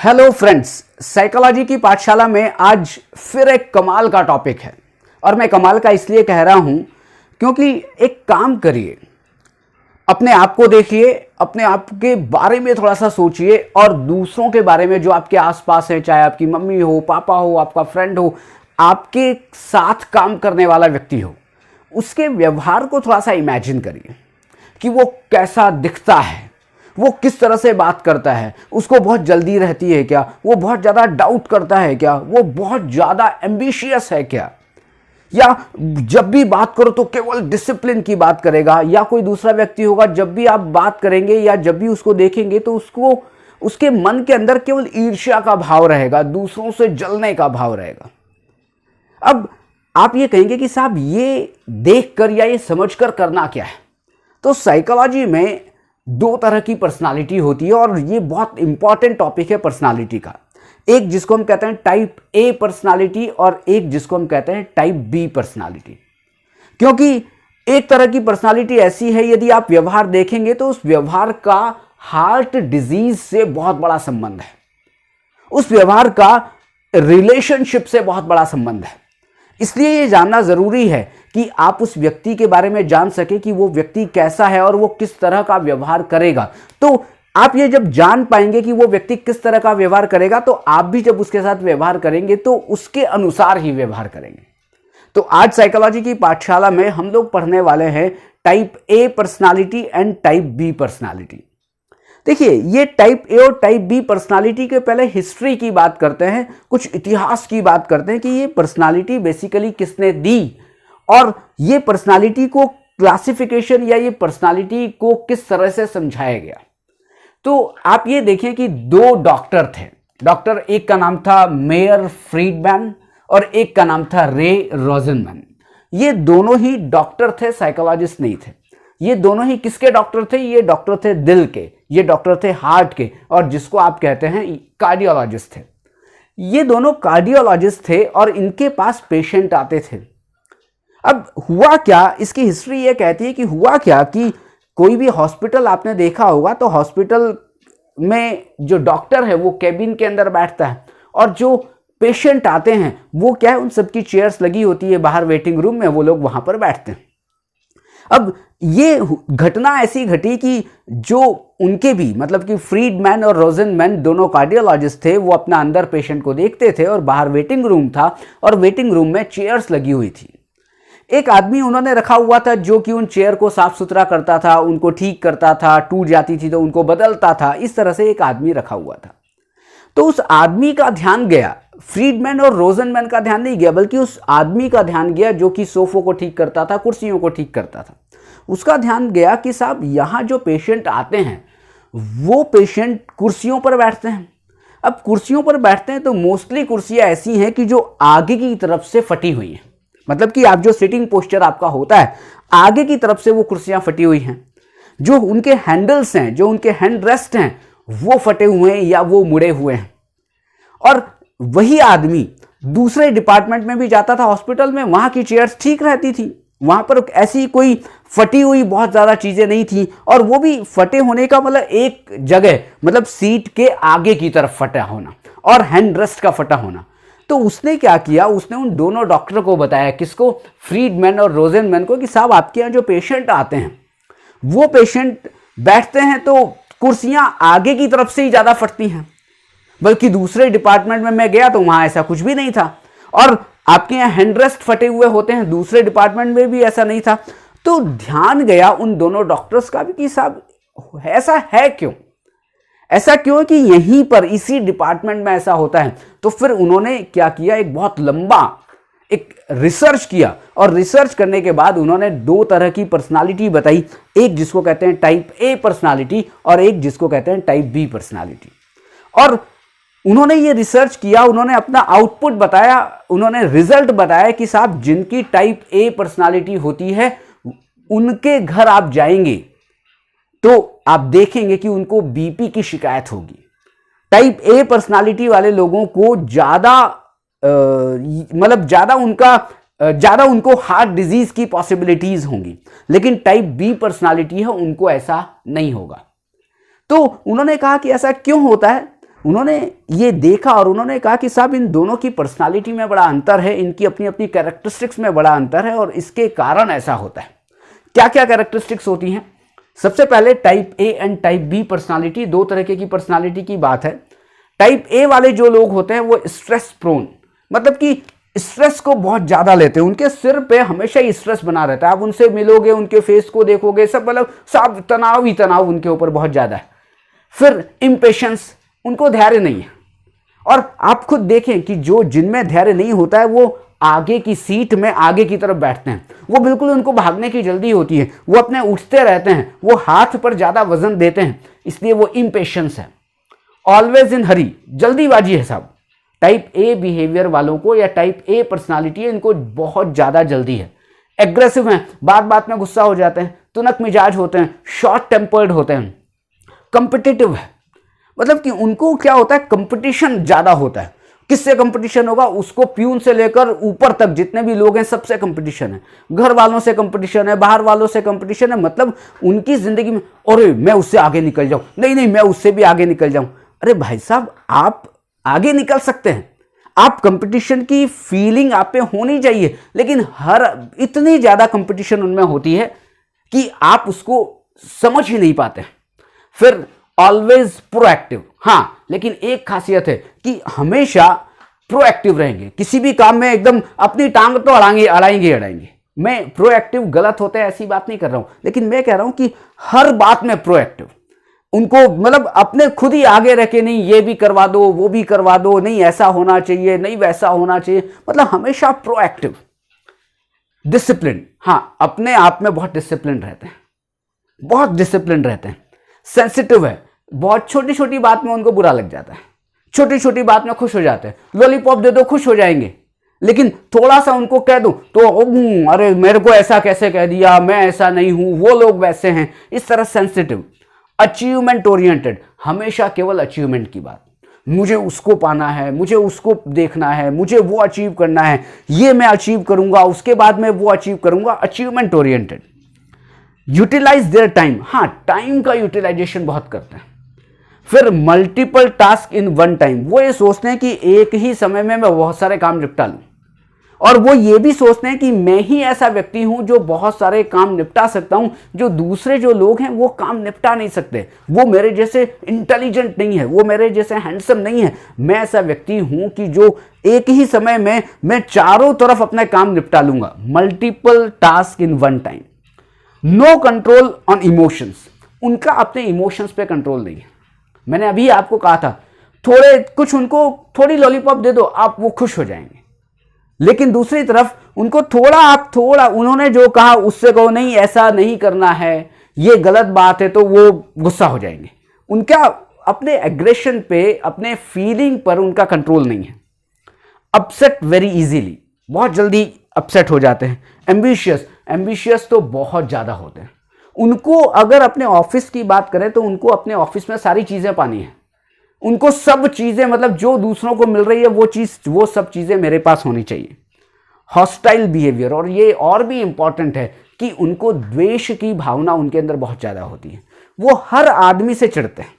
Hello friends, psychology की पाठशाला में आज फिर एक कमाल का टॉपिक है। और मैं कमाल का इसलिए कह रहा हूं क्योंकि एक काम करिए, अपने आप को देखिए, अपने आप के बारे में थोड़ा सा सोचिए और दूसरों के बारे में जो आपके आसपास है, चाहे आपकी मम्मी हो, पापा हो, आपका फ्रेंड हो, आपके साथ काम करने वाला व्यक्ति हो, उसके व्यवहार को थोड़ा सा इमेजिन करिए कि वो कैसा दिखता है, वो किस तरह से बात करता है, उसको बहुत जल्दी रहती है क्या, वो बहुत ज़्यादा डाउट करता है क्या, वो बहुत ज़्यादा एम्बिशियस है क्या, या जब भी बात करो तो केवल डिसिप्लिन की बात करेगा, या कोई दूसरा व्यक्ति होगा जब भी आप बात करेंगे या जब भी उसको देखेंगे तो उसको उसके मन के अंदर केवल ईर्ष्या का भाव रहेगा, दूसरों से जलने का भाव रहेगा। अब आप ये कहेंगे कि साहब ये देखकर या ये समझकर करना क्या है। तो साइकोलॉजी में दो तरह की पर्सनालिटी होती है और ये बहुत इंपॉर्टेंट टॉपिक है पर्सनालिटी का। एक जिसको हम कहते हैं टाइप ए पर्सनालिटी और एक जिसको हम कहते हैं टाइप बी पर्सनालिटी। क्योंकि एक तरह की पर्सनालिटी ऐसी है, यदि आप व्यवहार देखेंगे तो उस व्यवहार का हार्ट डिजीज से बहुत बड़ा संबंध है, उस व्यवहार का रिलेशनशिप से बहुत बड़ा संबंध है। इसलिए ये जानना जरूरी है कि आप उस व्यक्ति के बारे में जान सके कि वो व्यक्ति कैसा है और वो किस तरह का व्यवहार करेगा। तो आप ये जब जान पाएंगे कि वो व्यक्ति किस तरह का व्यवहार करेगा, तो आप भी जब उसके साथ व्यवहार करेंगे तो उसके अनुसार ही व्यवहार करेंगे। तो आज साइकोलॉजी की पाठशाला में हम लोग पढ़ने वाले हैं type A personality and type B personality. देखिए, ये टाइप ए और टाइप बी पर्सनालिटी के पहले हिस्ट्री की बात करते हैं, कुछ इतिहास की बात करते हैं कि ये पर्सनालिटी बेसिकली किसने दी और ये पर्सनालिटी को क्लासिफिकेशन या ये पर्सनालिटी को किस तरह से समझाया गया। तो आप ये देखें कि दो डॉक्टर थे, डॉक्टर एक का नाम था मेयर फ्रीडमैन और एक का नाम था रे रोजनमैन। ये दोनों ही डॉक्टर थे, साइकोलॉजिस्ट नहीं थे। ये दोनों ही किसके डॉक्टर थे? ये डॉक्टर थे दिल के, ये डॉक्टर थे हार्ट के, और जिसको आप कहते हैं कार्डियोलॉजिस्ट थे। ये दोनों कार्डियोलॉजिस्ट थे और इनके पास पेशेंट आते थे। अब हुआ क्या, इसकी हिस्ट्री ये कहती है कि हुआ क्या कि कोई भी हॉस्पिटल आपने देखा होगा तो हॉस्पिटल में जो डॉक्टर है वो कैबिन के अंदर बैठता है और जो पेशेंट आते हैं वो क्या है, उन सबकी चेयर्स लगी होती है बाहर वेटिंग रूम में, वो लोग वहां पर बैठते हैं। अब ये घटना ऐसी घटी कि जो उनके भी मतलब कि फ्रीडमैन और रोजनमैन दोनों कार्डियोलॉजिस्ट थे, वो अपना अंदर पेशेंट को देखते थे और बाहर वेटिंग रूम था और वेटिंग रूम में चेयर्स लगी हुई थी। एक आदमी उन्होंने रखा हुआ था जो कि उन चेयर को साफ सुथरा करता था, उनको ठीक करता था, टूट जाती थी तो उनको बदलता था। इस तरह से एक आदमी रखा हुआ था। तो उस आदमी का ध्यान गया, फ्रीडमैन और रोजनमैन का ध्यान नहीं गया, बल्कि उस आदमी का ध्यान गया जो कि सोफों को ठीक करता था, कुर्सियों को ठीक करता था। उसका ध्यान गया कि साहब यहाँ जो पेशेंट आते हैं वो पेशेंट कुर्सियों पर बैठते हैं। अब कुर्सियों पर बैठते हैं तो मोस्टली कुर्सियां ऐसी हैं कि जो आगे की तरफ से फटी हुई हैं, मतलब कि आप जो सिटिंग पोस्चर आपका होता है आगे की तरफ से वो कुर्सियां फटी हुई हैं। जो उनके हैंडल्स हैं, जो उनके हैंड रेस्ट हैं, वो फटे हुए हैं या वो मुड़े हुए हैं। और वही आदमी दूसरे डिपार्टमेंट में भी जाता था हॉस्पिटल में, वहां की चेयर्स ठीक रहती थी, वहां पर ऐसी कोई फटी हुई बहुत ज्यादा चीजें नहीं थी। और वो भी फटे होने का मतलब एक जगह, मतलब सीट के आगे की तरफ फटा होना और हैंड रेस्ट का फटा होना। तो उसने क्या किया, उसने उन दोनों डॉक्टर को बताया, किसको, फ्रीडमैन और रोजनमैन को, कि साहब आपके यहाँ जो पेशेंट आते हैं वो पेशेंट बैठते हैं तो कुर्सियां आगे की तरफ से ही ज्यादा फटती हैं, बल्कि दूसरे डिपार्टमेंट में मैं गया तो वहां ऐसा कुछ भी नहीं था। और आपके यहाँ हैंडरेस्ट फटे हुए होते हैं, दूसरे डिपार्टमेंट में भी ऐसा नहीं था। तो ध्यान गया उन दोनों डॉक्टर्स का भी कि साहब ऐसा है क्यों, ऐसा क्यों कि यहीं पर इसी डिपार्टमेंट में ऐसा होता है। तो फिर उन्होंने क्या किया, एक बहुत लंबा एक रिसर्च किया और रिसर्च करने के बाद उन्होंने दो तरह की पर्सनालिटी बताई, एक जिसको कहते हैं टाइप ए पर्सनालिटी और एक जिसको कहते हैं टाइप बी पर्सनालिटी। और उन्होंने ये रिसर्च किया, उन्होंने अपना आउटपुट बताया, उन्होंने रिजल्ट बताया कि साहब जिनकी टाइप ए पर्सनालिटी होती है उनके घर आप जाएंगे तो आप देखेंगे कि उनको बीपी की शिकायत होगी। टाइप ए पर्सनालिटी वाले लोगों को ज्यादा मतलब ज्यादा उनको हार्ट डिजीज की पॉसिबिलिटीज होंगी, लेकिन टाइप बी पर्सनालिटी है उनको ऐसा नहीं होगा। तो उन्होंने कहा कि ऐसा क्यों होता है। उन्होंने ये देखा और उन्होंने कहा कि साहब इन दोनों की पर्सनालिटी में बड़ा अंतर है, इनकी अपनी अपनी कैरेक्टरिस्टिक्स में बड़ा अंतर है और इसके कारण ऐसा होता है। क्या क्या कैरेक्टरिस्टिक्स होती हैं? सबसे पहले type A and type B personality, दो तरह की पर्सनालिटी की बात है। टाइप ए वाले जो लोग होते हैं वो स्ट्रेस प्रोन, मतलब कि स्ट्रेस को बहुत ज्यादा लेते हैं, उनके सिर पे हमेशा ही स्ट्रेस बना रहता है। आप उनसे मिलोगे, उनके फेस को देखोगे, सब मतलब सब तनाव ही तनाव उनके ऊपर बहुत ज्यादा है। फिर इम्पेशंस, उनको धैर्य नहीं है। और आप खुद देखें कि जो जिनमें धैर्य नहीं होता है वो आगे की सीट में आगे की तरफ बैठते हैं, वो बिल्कुल उनको भागने की जल्दी होती है, वो अपने उठते रहते हैं, वो हाथ पर ज्यादा वजन देते हैं, इसलिए वो इम्पेशंस है। ऑलवेज इन हरी, जल्दीबाजी है साहब। टाइप ए बिहेवियर वालों को या टाइप ए पर्सनालिटी है, इनको बहुत ज्यादा जल्दी है। एग्रेसिव हैं, बात बात में गुस्सा हो जाते हैं, तुनक मिजाज होते हैं, शॉर्ट टेम्पर्ड होते हैं। कंपिटिटिव है, मतलब कि उनको क्या होता है, कंपटीशन ज्यादा होता है। किससे कंपटीशन होगा? उसको प्यून से लेकर ऊपर तक जितने भी लोग हैं सबसे कंपटीशन है। घर वालों से कंपटीशन है, बाहर वालों से कंपटीशन है, मतलब उनकी जिंदगी में अरे मैं उससे आगे निकल जाऊं, नहीं नहीं मैं उससे भी आगे निकल जाऊं। अरे भाई साहब, आप आगे निकल सकते हैं, आप कंपटीशन की फीलिंग आप पे होनी चाहिए, लेकिन हर इतनी ज्यादा कंपटीशन उनमें होती है कि आप उसको समझ ही नहीं पाते। फिर ऑलवेज प्रोएक्टिव, हाँ लेकिन एक खासियत है कि हमेशा प्रोएक्टिव रहेंगे, किसी भी काम में एकदम अपनी टांग तो अड़ाएंगे। मैं प्रोएक्टिव गलत होता है ऐसी बात नहीं कर रहा हूं, लेकिन मैं कह रहा हूं कि हर बात में प्रोएक्टिव। उनको मतलब अपने खुद ही आगे रह के, नहीं ये भी करवा दो, वो भी करवा दो, नहीं ऐसा होना चाहिए, नहीं वैसा होना चाहिए, मतलब हमेशा प्रोएक्टिव। डिसिप्लिन, हाँ अपने आप में बहुत डिसिप्लिन रहते हैं, बहुत डिसिप्लिन रहते हैं। सेंसिटिव है, बहुत छोटी छोटी बात में उनको बुरा लग जाता है, छोटी छोटी बात में खुश हो जाते हैं। लॉलीपॉप दे दो खुश हो जाएंगे, लेकिन थोड़ा सा उनको कह दो तो अरे मेरे को ऐसा कैसे कह दिया, मैं ऐसा नहीं हूं, वो लोग वैसे हैं, इस तरह सेंसिटिव। अचीवमेंट ओरिएंटेड, हमेशा केवल अचीवमेंट की बात, मुझे उसको पाना है, मुझे उसको देखना है, मुझे वो अचीव करना है, ये मैं अचीव करूंगा, उसके बाद मैं वो अचीव करूंगा। Achievement oriented. Utilize their time, हाँ टाइम का यूटिलाइजेशन बहुत करते हैं। फिर multiple task in one time, वो ये सोचते हैं कि एक ही समय में मैं बहुत सारे काम निपटा लूं, और वो ये भी सोचते हैं कि मैं ही ऐसा व्यक्ति हूं जो बहुत सारे काम निपटा सकता हूं, जो दूसरे जो लोग हैं वो काम निपटा नहीं सकते, वो मेरे जैसे इंटेलिजेंट नहीं है, वो मेरे जैसे हैंडसम नहीं है। मैं ऐसा व्यक्ति हूं कि जो एक ही समय में मैं चारों तरफ अपने काम निपटा लूंगा। Multiple task in one time. No control on emotions, उनका अपने इमोशंस पे कंट्रोल नहीं है। मैंने अभी आपको कहा था थोड़े कुछ उनको थोड़ी लॉलीपॉप दे दो आप वो खुश हो जाएंगे, लेकिन दूसरी तरफ उनको थोड़ा उन्होंने जो कहा उससे कहो नहीं ऐसा नहीं करना है, ये गलत बात है, तो वो गुस्सा हो जाएंगे। उनका अपने एग्रेशन पे, अपने फीलिंग पर उनका कंट्रोल नहीं है। अपसेट वेरी इजीली, बहुत जल्दी अपसेट हो जाते हैं। एम्बिशियस तो बहुत ज्यादा होते हैं। उनको अगर अपने ऑफिस की बात करें तो उनको अपने ऑफिस में सारी चीजें पानी है, उनको सब चीजें, मतलब जो दूसरों को मिल रही है वो सब चीजें मेरे पास होनी चाहिए। हॉस्टाइल बिहेवियर, और ये और भी इंपॉर्टेंट है कि उनको द्वेष की भावना उनके अंदर बहुत ज्यादा होती है। वो हर आदमी से चिढ़ते हैं,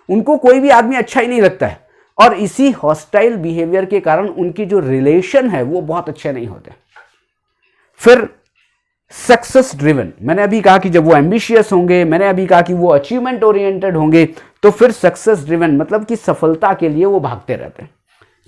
उनको कोई भी आदमी अच्छा ही नहीं लगता है, और इसी हॉस्टाइल बिहेवियर के कारण उनकी जो रिलेशन है वो बहुत अच्छे नहीं होते। फिर सक्सेस ड्रिवन, मैंने अभी कहा कि जब वो एम्बिशियस होंगे, मैंने अभी कहा कि वो अचीवमेंट ओरिएंटेड होंगे, तो फिर सक्सेस ड्रिवन मतलब कि सफलता के लिए वो भागते रहते हैं।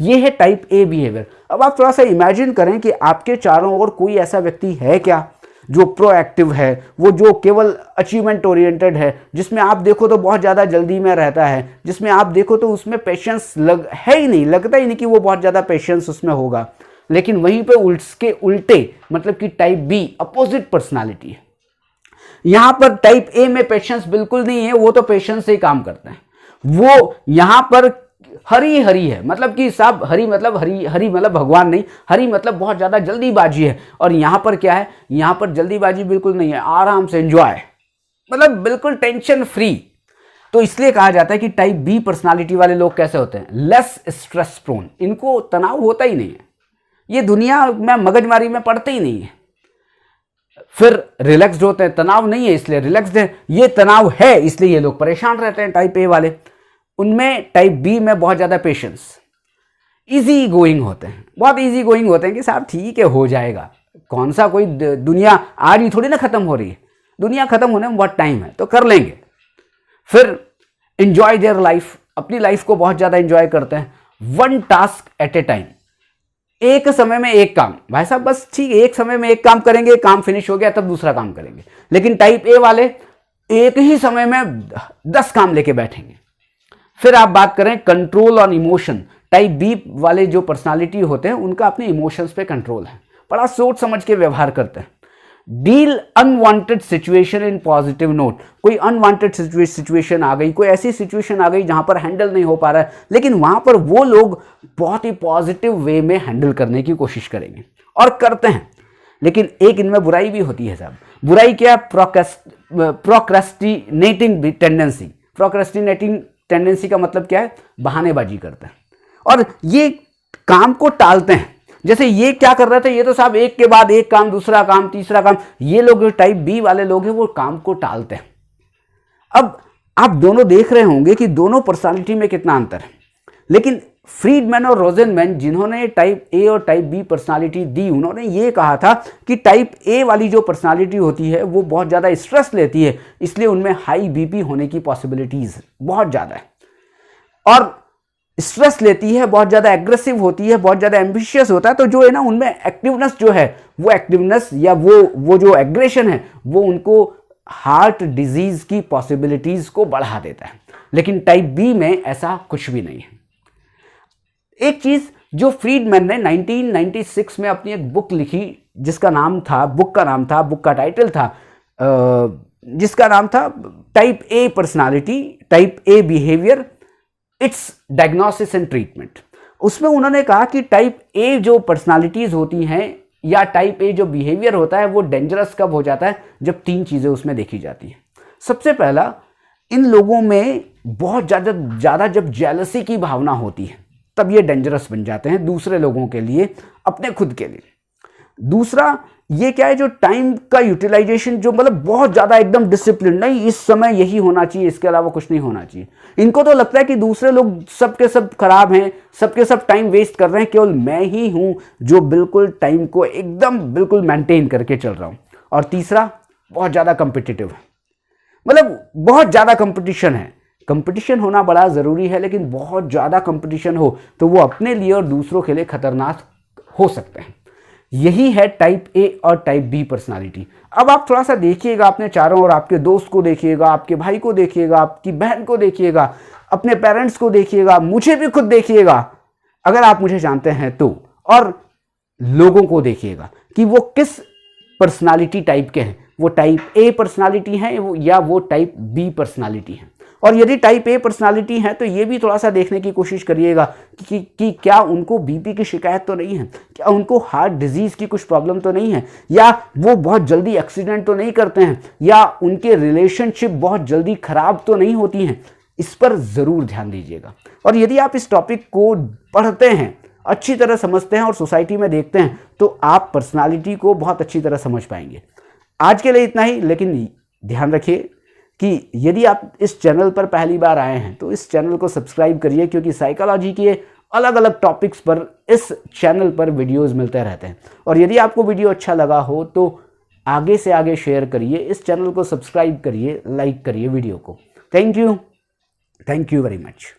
ये है टाइप ए बिहेवियर। अब आप थोड़ा सा इमेजिन करें कि आपके चारों ओर कोई ऐसा व्यक्ति है क्या जो प्रोएक्टिव है, वो जो केवल अचीवमेंट ओरिएंटेड है, जिसमें आप देखो तो बहुत ज़्यादा जल्दी में रहता है, जिसमें आप देखो तो उसमें पेशेंस है ही नहीं, लगता ही नहीं कि वो बहुत ज़्यादा पेशेंस उसमें होगा। लेकिन वहीं पे उसके उल्टे मतलब कि टाइप बी अपोजिट पर्सनालिटी है। यहां पर टाइप ए में पेशेंस बिल्कुल नहीं है, वो तो पेशेंस से ही काम करते हैं। वो यहां पर हरी हरी है, मतलब कि साहब हरी मतलब भगवान नहीं, हरी मतलब बहुत ज्यादा जल्दीबाजी है। और यहां पर क्या है, यहां पर जल्दीबाजी बिल्कुल नहीं है, आराम से एंजॉय, मतलब बिल्कुल टेंशन फ्री। तो इसलिए कहा जाता है कि टाइप बी पर्सनालिटी वाले लोग कैसे होते हैं, लेस स्ट्रेस प्रोन, इनको तनाव होता ही नहीं है, ये दुनिया में मगजमारी में पड़ते ही नहीं है। फिर रिलैक्स्ड होते हैं, तनाव नहीं है इसलिए रिलैक्स्ड है, ये तनाव है इसलिए ये लोग परेशान रहते हैं टाइप ए वाले। उनमें टाइप बी में बहुत ज़्यादा पेशेंस, इजी गोइंग होते हैं, बहुत इजी गोइंग होते हैं कि साहब ठीक है हो जाएगा, कौन सा कोई दुनिया आज ही थोड़ी ना ख़त्म हो रही है, दुनिया ख़त्म होने में बहुत टाइम है तो कर लेंगे। फिर इंजॉय देयर लाइफ, अपनी लाइफ को बहुत ज़्यादा इंजॉय करते हैं। One task at A time, एक समय में एक काम, भाई साहब बस ठीक है एक समय में एक काम करेंगे, काम फिनिश हो गया तब दूसरा काम करेंगे। लेकिन टाइप ए वाले एक ही समय में 10 काम लेके बैठेंगे। फिर आप बात करें control on emotion, type B वाले जो पर्सनालिटी होते हैं उनका अपने इमोशंस पे कंट्रोल है, बड़ा सोच समझ के व्यवहार करते हैं। Deal unwanted situation in positive note, कोई अनवांटेड सिचुएशन आ गई, कोई ऐसी सिचुएशन आ गई जहां पर हैंडल नहीं हो पा रहा है, लेकिन वहां पर वो लोग बहुत ही पॉजिटिव वे में हैंडल करने की कोशिश करेंगे और करते हैं। लेकिन एक इनमें बुराई भी होती है साहब। बुराई क्या? Procrastinating tendency. प्रोक्रेस्टिनेटिंग टेंडेंसी का मतलब क्या है? बहानेबाजी करते हैं और ये काम को टालते हैं। जैसे ये क्या कर रहे थे, ये तो साहब एक के बाद एक काम, दूसरा काम, तीसरा काम, ये लोग जो टाइप बी वाले लोग हैं वो काम को टालते हैं। अब आप दोनों देख रहे होंगे कि दोनों पर्सनालिटी में कितना अंतर है, लेकिन फ्रीडमैन और रोजेनमैन जिन्होंने टाइप ए और टाइप बी पर्सनालिटी दी, उन्होंने ये कहा था कि टाइप ए वाली जो पर्सनालिटी होती है वो बहुत ज़्यादा स्ट्रेस लेती है, इसलिए उनमें हाई बीपी होने की पॉसिबिलिटीज बहुत ज़्यादा है और स्ट्रेस लेती है, बहुत ज़्यादा एग्रेसिव होती है, बहुत ज़्यादा एम्बिशियस होता है। तो जो है ना उनमें एक्टिवनेस जो है, वो एक्टिवनेस या वो जो एग्रेशन है वो उनको हार्ट डिजीज की पॉसिबिलिटीज को बढ़ा देता है। लेकिन टाइप बी में ऐसा कुछ भी नहीं है। एक चीज जो फ्रीडमैन ने 1996 में अपनी एक बुक लिखी जिसका नाम था, बुक का टाइटल था जिसका नाम था type A personality, type A behaviour, it's diagnosis and treatment. उसमें उन्होंने कहा कि टाइप ए जो पर्सनालिटीज होती हैं या टाइप ए जो बिहेवियर होता है वो डेंजरस कब हो जाता है, जब 3 चीज़ें उसमें देखी जाती हैं। सबसे पहला, इन लोगों में बहुत ज़्यादा जब जेलसी की भावना होती है तब ये डेंजरस बन जाते हैं दूसरे लोगों के लिए, अपने खुद के लिए। दूसरा ये क्या है, जो टाइम का यूटिलाइजेशन, जो मतलब बहुत ज़्यादा एकदम डिसिप्लिन, नहीं इस समय यही होना चाहिए, इसके अलावा कुछ नहीं होना चाहिए। इनको तो लगता है कि दूसरे लोग सबके सब खराब हैं, सबके सब टाइम वेस्ट कर रहे हैं, केवल मैं ही हूं जो बिल्कुल टाइम को एकदम बिल्कुल मेंटेन करके चल रहा हूं। और तीसरा, बहुत ज़्यादा कॉम्पिटिटिव है, मतलब बहुत ज़्यादा कंपटीशन है। कंपटीशन होना बड़ा ज़रूरी है, लेकिन बहुत ज़्यादा कंपटीशन हो तो वो अपने लिए और दूसरों के लिए खतरनाक हो सकते हैं। यही है टाइप ए और टाइप बी पर्सनालिटी। अब आप थोड़ा सा देखिएगा अपने चारों ओर, आपके दोस्त को देखिएगा, आपके भाई को देखिएगा, आपकी बहन को देखिएगा, अपने पेरेंट्स को देखिएगा, मुझे भी खुद देखिएगा अगर आप मुझे जानते हैं तो, और लोगों को देखिएगा कि वो किस पर्सनालिटी टाइप के हैं, वो टाइप ए पर्सनालिटी हैं या वो टाइप बी पर्सनालिटी हैं। और यदि टाइप ए पर्सनालिटी है तो ये भी थोड़ा सा देखने की कोशिश करिएगा कि क्या उनको बीपी की शिकायत तो नहीं है, क्या उनको हार्ट डिजीज़ की कुछ प्रॉब्लम तो नहीं है, या वो बहुत जल्दी एक्सीडेंट तो नहीं करते हैं, या उनके रिलेशनशिप बहुत जल्दी खराब तो नहीं होती हैं। इस पर ज़रूर ध्यान दीजिएगा। और यदि आप इस टॉपिक को पढ़ते हैं, अच्छी तरह समझते हैं और सोसाइटी में देखते हैं तो आप पर्सनालिटी को बहुत अच्छी तरह समझ पाएंगे। आज के लिए इतना ही, लेकिन ध्यान रखिए कि यदि आप इस चैनल पर पहली बार आए हैं तो इस चैनल को सब्सक्राइब करिए, क्योंकि साइकोलॉजी के अलग अलग टॉपिक्स पर इस चैनल पर वीडियोस मिलते रहते हैं। और यदि आपको वीडियो अच्छा लगा हो तो आगे से आगे शेयर करिए, इस चैनल को सब्सक्राइब करिए, लाइक करिए वीडियो को। Thank you very much.